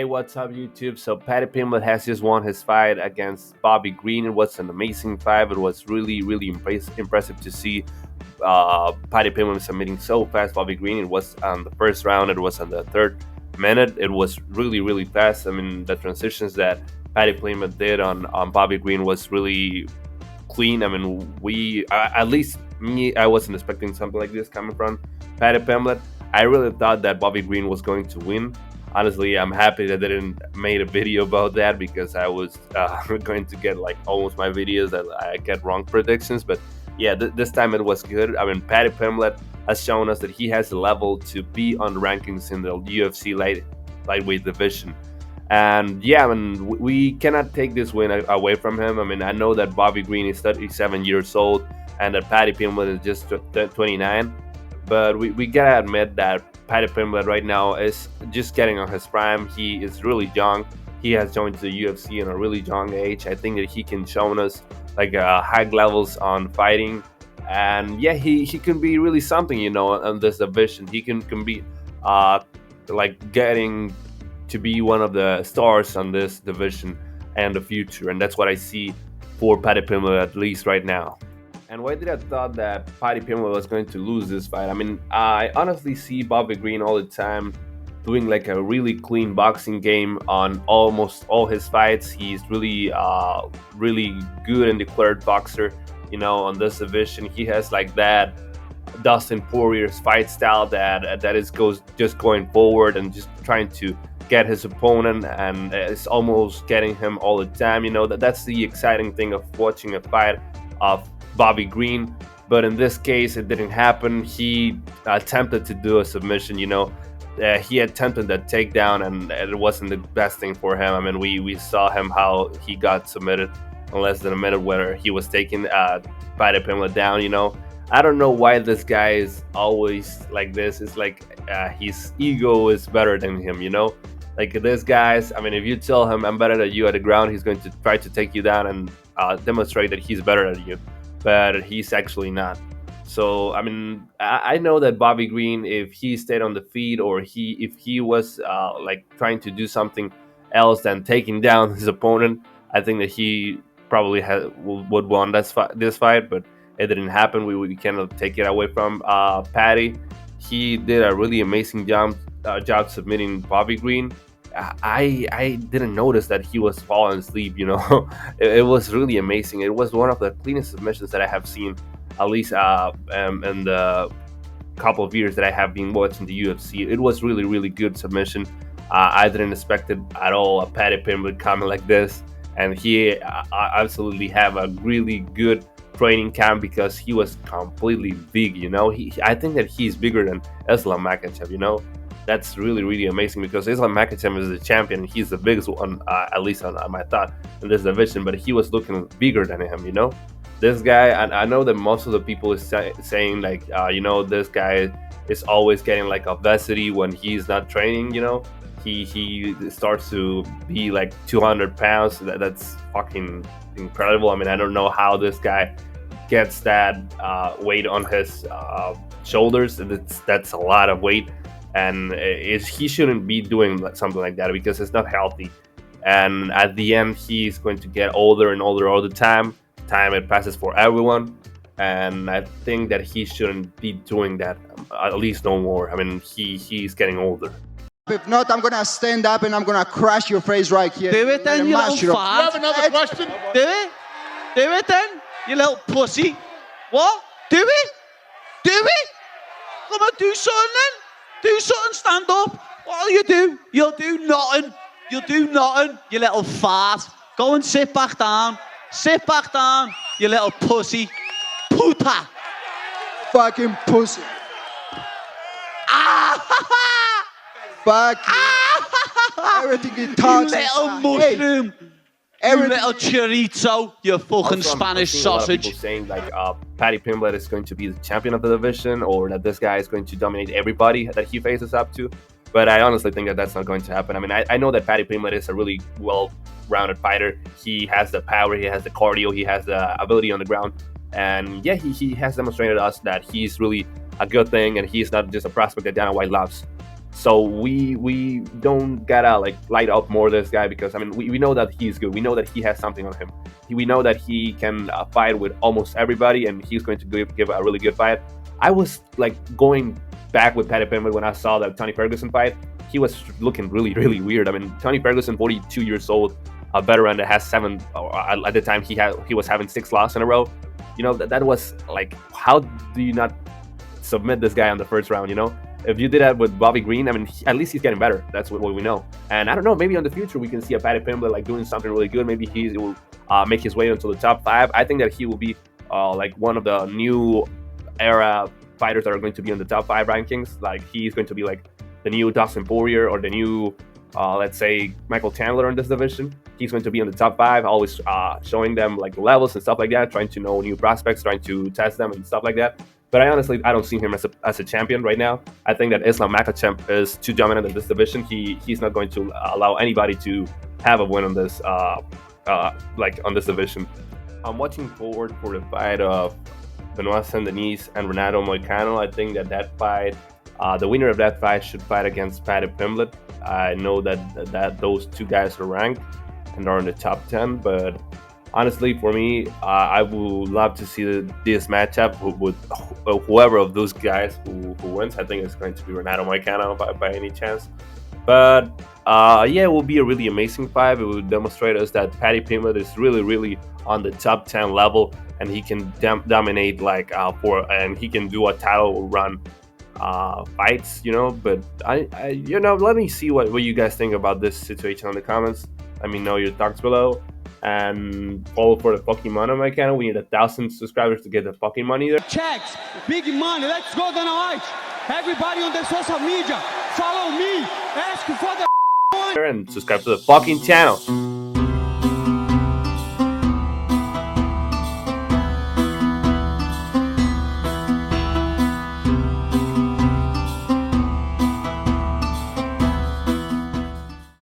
Hey, what's up, YouTube? So Paddy Pimblett has just won his fight against Bobby Green. It was an amazing fight. It was really impressive to see Paddy Pimblett submitting so fast Bobby Green. It was on the first round. It was on the third minute. It was really fast. I mean, the transitions that Paddy Pimblett did on Bobby Green was really clean. I mean, at least me, I wasn't expecting something like this coming from Paddy Pimblett. I really thought that Bobby Green was going to win. Honestly, I'm happy that I didn't made a video about that, because I was going to get like almost my videos that I get wrong predictions. But yeah, this time it was good. I mean, Paddy Pimblett has shown us that he has the level to be on the rankings in the UFC lightweight division. And yeah, I mean, we cannot take this win away from him. I mean, I know that Bobby Green is 37 years old and that Paddy Pimblett is just 29, but we gotta admit that Paddy Pimblett right now is just getting on his prime. He is really young. He has joined the UFC in a really young age. I think that he can show us like high levels on fighting, and yeah, he can be really something, you know, in this division. He can be like getting to be one of the stars on this division and the future, and that's what I see for Paddy Pimblett, at least right now. And why did I thought that Paddy Pimblett was going to lose this fight? I mean, I honestly see Bobby Green all the time doing like a really clean boxing game on almost all his fights. He's really good and declared boxer, you know, on this division. He has like that Dustin Poirier's fight style that is just going forward and just trying to get his opponent, and it's almost getting him all the time. You know, that's the exciting thing of watching a fight of Bobby Green. But in this case, it didn't happen. He attempted to do a submission, you know. He attempted that takedown, and it wasn't the best thing for him. I mean, we saw him how he got submitted in less than a minute, where he was taking Paddy Pimblett down, you know. I don't know why this guy is always like this. It's like his ego is better than him, you know. Like this guy's, I mean, if you tell him I'm better than you at the ground, he's going to try to take you down and demonstrate that he's better than you. But he's actually not. So I mean, I know that Bobby Green, if he stayed on the feet, or if he was like trying to do something else than taking down his opponent, I think that he probably would won this fight. But it didn't happen. We cannot take it away from Paddy. He did a really amazing job submitting Bobby Green. I didn't notice that he was falling asleep, you know. It was really amazing. It was one of the cleanest submissions that I have seen, at least in the couple of years that I have been watching the UFC. It was really good submission. I didn't expect it at all, a Paddy Pimblett coming like this. And he absolutely have a really good training camp, because he was completely big, you know. I think that he's bigger than Islam Makhachev, you know. That's really amazing, because Islam Makhachev is the champion. He's the biggest one, at least on my thought, in this division. But he was looking bigger than him, you know. This guy, I know that most of the people is saying like, you know, this guy is always getting like obesity when he's not training, you know. He starts to be like 200 pounds. That's fucking incredible. I mean, I don't know how this guy gets that weight on his shoulders. That's a lot of weight. And he shouldn't be doing something like that, because it's not healthy. And at the end, he's going to get older and older all the time. It passes for everyone, and I think that he shouldn't be doing that, at least no more. I mean, he's getting older. If not, I'm gonna stand up and I'm gonna crash your face right here. Do it then, you little fart. You have another question? Do it then, you little pussy. What? Do it? Do it? Come on, do something then. Do something, stand up. What'll you do? You'll do nothing. You'll do nothing, you little fart. Go and sit back down. Sit back down, you little pussy. Puta. Fucking pussy. Ah! Fuck you. Everything he talks. You little mushroom. You little chorizo. You fucking Also, Spanish I'm seeing a lot of sausage. people saying like Paddy Pimblett is going to be the champion of the division, or that this guy is going to dominate everybody that he faces up to. But I honestly think that that's not going to happen. I mean, I know that Paddy Pimblett is a really well-rounded fighter. He has the power, he has the cardio, he has the ability on the ground. And yeah, he has demonstrated to us that he's really a good thing, and he's not just a prospect that Dana White loves. So we don't gotta like light up more this guy, because I mean we know that he's good. We know that he has something on him. We know that he can fight with almost everybody, and he's going to give a really good fight. I was like going back with Paddy Pimblett when I saw that Tony Ferguson fight. He was looking really weird. I mean, Tony Ferguson, 42 years old, a veteran that has seven, or at the time he was having 6 losses in a row. You know, that was like, how do you not submit this guy on the first round? You know, if you did that with Bobby Green, I mean, at least he's getting better. That's what we know. And I don't know, maybe in the future we can see a Paddy Pimblett like doing something really good. Maybe he will make his way into the top 5. I think that he will be like one of the new era fighters that are going to be in the top 5 rankings. Like, he's going to be like the new Dustin Poirier, or the new let's say Michael Chandler in this division. He's going to be in the top 5, always showing them like levels and stuff like that, trying to know new prospects, trying to test them and stuff like that. But I don't see him as a champion right now. I think that Islam Makhachev is too dominant in this division. He's not going to allow anybody to have a win on this like on this division. I'm watching forward for the fight of Benoit Saint-Denis and Renato Moicano. I think that fight, the winner of that fight should fight against Paddy Pimblett. I know that those two guys are ranked and are in the top 10, but honestly, for me, I would love to see this matchup with whoever of those guys who wins. I think it's going to be Renato Moicano by any chance. But yeah, it will be a really amazing fight. It will demonstrate us that Paddy Pimblett is really on the top 10 level, and he can dominate like and he can do a title run fights, you know. But I you know, let me see what you guys think about this situation in the comments. Let me know your thoughts below, and follow for the fucking money on my channel. We need 1,000 subscribers to get the fucking money there. Checks, big money, let's go down. Everybody on the social media, follow me, ask for the and subscribe to the fucking channel.